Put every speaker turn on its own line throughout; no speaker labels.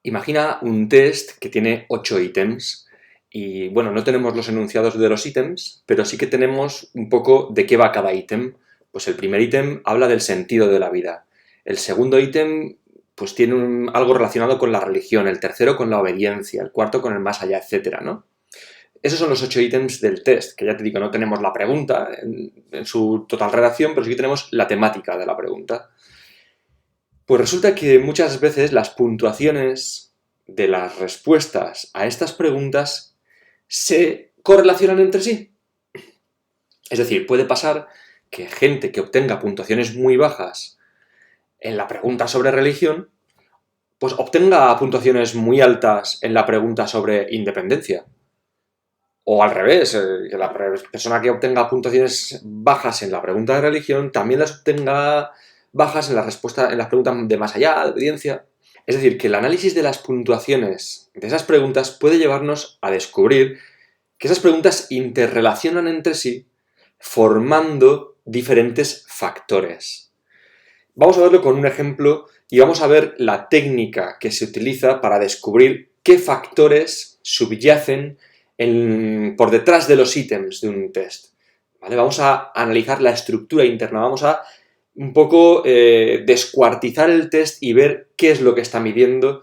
Imagina un test que tiene 8 ítems y, bueno, no tenemos los enunciados de los ítems, pero sí que tenemos un poco de qué va cada ítem. Pues el primer ítem habla del sentido de la vida. El segundo ítem, pues tiene algo relacionado con la religión. El tercero con la obediencia. El cuarto con el más allá, etcétera, ¿no? Esos son los 8 ítems del test, que ya te digo, no tenemos la pregunta en su total redacción, pero sí que tenemos la temática de la pregunta. Pues resulta que muchas veces las puntuaciones de las respuestas a estas preguntas se correlacionan entre sí. Es decir, puede pasar que gente que obtenga puntuaciones muy bajas en la pregunta sobre religión, pues obtenga puntuaciones muy altas en la pregunta sobre independencia. O al revés, que la persona que obtenga puntuaciones bajas en la pregunta de religión también las obtenga bajas en la respuesta en las preguntas de más allá, de obediencia. Es decir, que el análisis de las puntuaciones de esas preguntas puede llevarnos a descubrir que esas preguntas interrelacionan entre sí formando diferentes factores. Vamos a verlo con un ejemplo y vamos a ver la técnica que se utiliza para descubrir qué factores subyacen por detrás de los ítems de un test. ¿Vale? Vamos a analizar la estructura interna, vamos a un poco descuartizar el test y ver qué es lo que está midiendo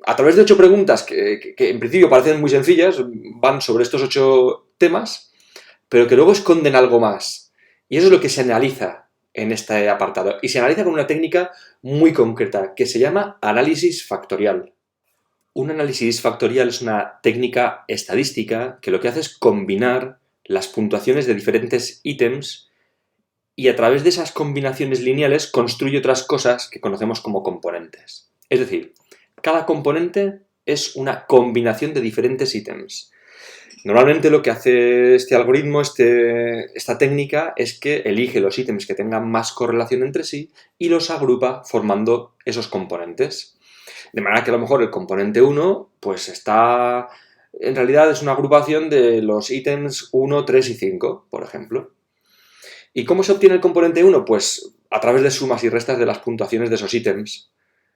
a través de 8 preguntas que en principio parecen muy sencillas, van sobre estos 8 temas, pero que luego esconden algo más. Y eso es lo que se analiza en este apartado. Y se analiza con una técnica muy concreta que se llama análisis factorial. Un análisis factorial es una técnica estadística que lo que hace es combinar las puntuaciones de diferentes ítems y a través de esas combinaciones lineales construye otras cosas que conocemos como componentes. Es decir, cada componente es una combinación de diferentes ítems. Normalmente lo que hace este algoritmo, esta técnica, es que elige los ítems que tengan más correlación entre sí y los agrupa formando esos componentes. De manera que a lo mejor el componente 1, pues en realidad es una agrupación de los ítems 1, 3 y 5, por ejemplo. ¿Y cómo se obtiene el componente 1? Pues a través de sumas y restas de las puntuaciones de esos ítems.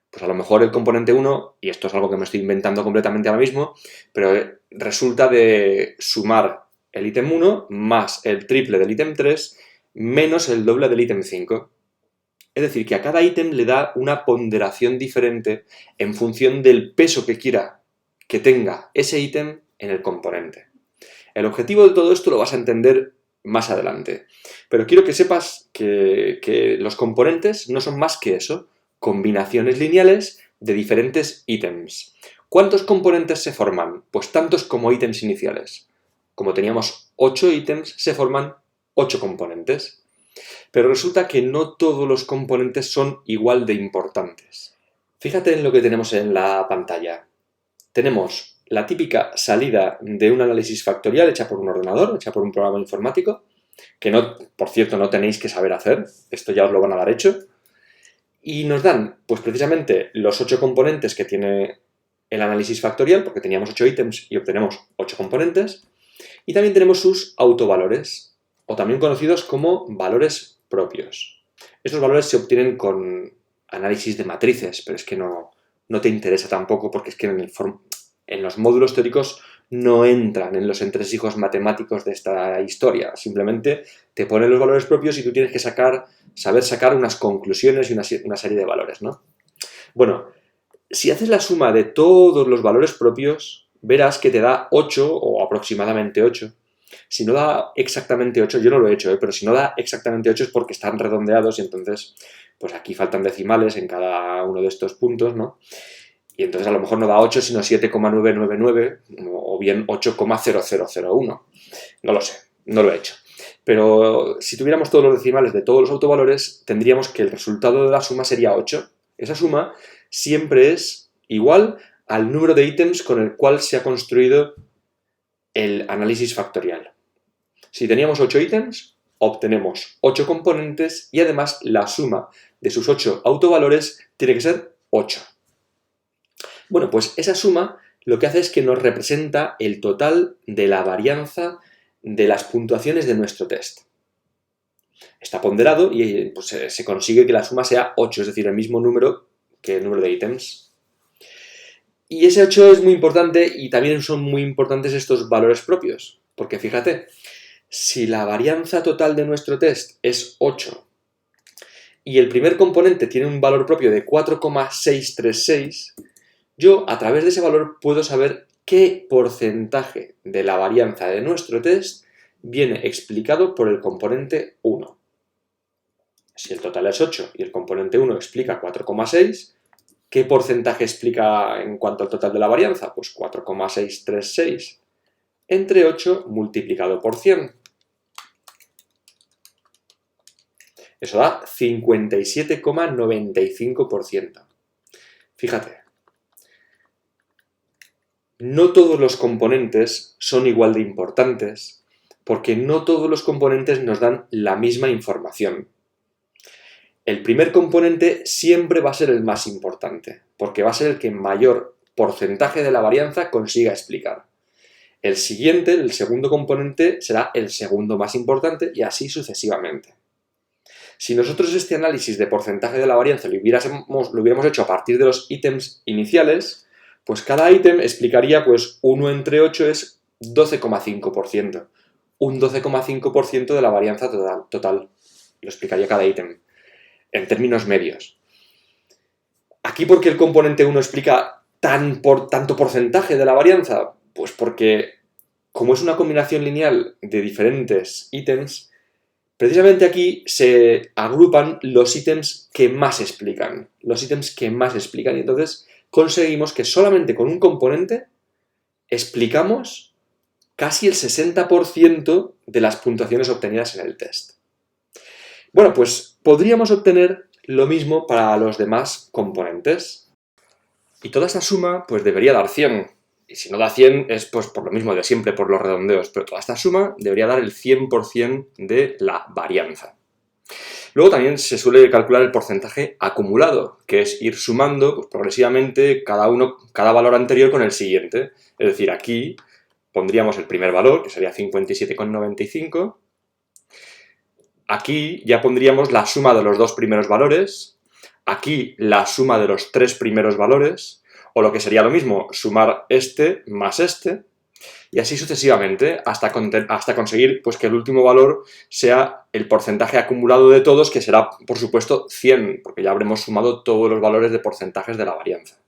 Pues a lo mejor el componente 1, y esto es algo que me estoy inventando completamente ahora mismo, pero resulta de sumar el ítem 1 más el triple del ítem 3 menos el doble del ítem 5. Es decir, que a cada ítem le da una ponderación diferente en función del peso que quiera que tenga ese ítem en el componente. El objetivo de todo esto lo vas a entender más adelante, pero quiero que sepas que los componentes no son más que eso, combinaciones lineales de diferentes ítems. ¿Cuántos componentes se forman? Pues tantos como ítems iniciales. Como teníamos 8 ítems, se forman 8 componentes. Pero resulta que no todos los componentes son igual de importantes. Fíjate en lo que tenemos en la pantalla. Tenemos la típica salida de un análisis factorial hecha por un ordenador, hecha por un programa informático, que no, por cierto, no tenéis que saber hacer, esto ya os lo van a dar hecho, y nos dan, pues precisamente, los 8 componentes que tiene el análisis factorial, porque teníamos 8 ítems y obtenemos 8 componentes, y también tenemos sus autovalores, o también conocidos como valores propios. Estos valores se obtienen con análisis de matrices, pero es que no te interesa tampoco porque es que en los módulos teóricos no entran en los entresijos matemáticos de esta historia. Simplemente te ponen los valores propios y tú tienes que saber sacar unas conclusiones y una serie de valores, ¿no? Bueno, si haces la suma de todos los valores propios, verás que te da 8 o aproximadamente 8. Si no da exactamente 8, yo no lo he hecho, pero si no da exactamente 8 es porque están redondeados y entonces, pues aquí faltan decimales en cada uno de estos puntos, ¿no? Y entonces a lo mejor no da 8, sino 7,999 o bien 8,0001. No lo sé, no lo he hecho. Pero si tuviéramos todos los decimales de todos los autovalores, tendríamos que el resultado de la suma sería 8. Esa suma siempre es igual al número de ítems con el cual se ha construido el análisis factorial. Si teníamos 8 ítems, obtenemos 8 componentes y además la suma de sus 8 autovalores tiene que ser 8. Bueno, pues esa suma lo que hace es que nos representa el total de la varianza de las puntuaciones de nuestro test. Está ponderado y pues, se consigue que la suma sea 8, es decir, el mismo número que el número de ítems. Y ese 8 es muy importante y también son muy importantes estos valores propios, porque fíjate, si la varianza total de nuestro test es 8 y el primer componente tiene un valor propio de 4,636, yo a través de ese valor puedo saber qué porcentaje de la varianza de nuestro test viene explicado por el componente 1. Si el total es 8 y el componente 1 explica 4,6, ¿qué porcentaje explica en cuanto al total de la varianza? Pues 4,636 entre 8 multiplicado por 100. Eso da 57,95%. Fíjate, no todos los componentes son igual de importantes porque no todos los componentes nos dan la misma información. El primer componente siempre va a ser el más importante, porque va a ser el que mayor porcentaje de la varianza consiga explicar. El siguiente, el segundo componente, será el segundo más importante y así sucesivamente. Si nosotros este análisis de porcentaje de la varianza lo hubiéramos hecho a partir de los ítems iniciales, pues cada ítem explicaría, pues 1 entre 8 es 12,5%. Un 12,5% de la varianza total. Lo explicaría cada ítem, en términos medios. ¿Aquí por qué el componente 1 explica tanto porcentaje de la varianza? Pues porque, como es una combinación lineal de diferentes ítems, precisamente aquí se agrupan los ítems que más explican. Y entonces conseguimos que solamente con un componente explicamos casi el 60% de las puntuaciones obtenidas en el test. Bueno, pues podríamos obtener lo mismo para los demás componentes. Y toda esta suma pues debería dar 100. Y si no da 100 es pues por lo mismo de siempre, por los redondeos. Pero toda esta suma debería dar el 100% de la varianza. Luego también se suele calcular el porcentaje acumulado, que es ir sumando pues, progresivamente cada valor anterior con el siguiente. Es decir, aquí pondríamos el primer valor, que sería 57,95. Aquí ya pondríamos la suma de los dos primeros valores. Aquí la suma de los tres primeros valores. O lo que sería lo mismo, sumar este más este. Y así sucesivamente, hasta conseguir pues, que el último valor sea el porcentaje acumulado de todos, que será, por supuesto, 100, porque ya habremos sumado todos los valores de porcentajes de la varianza.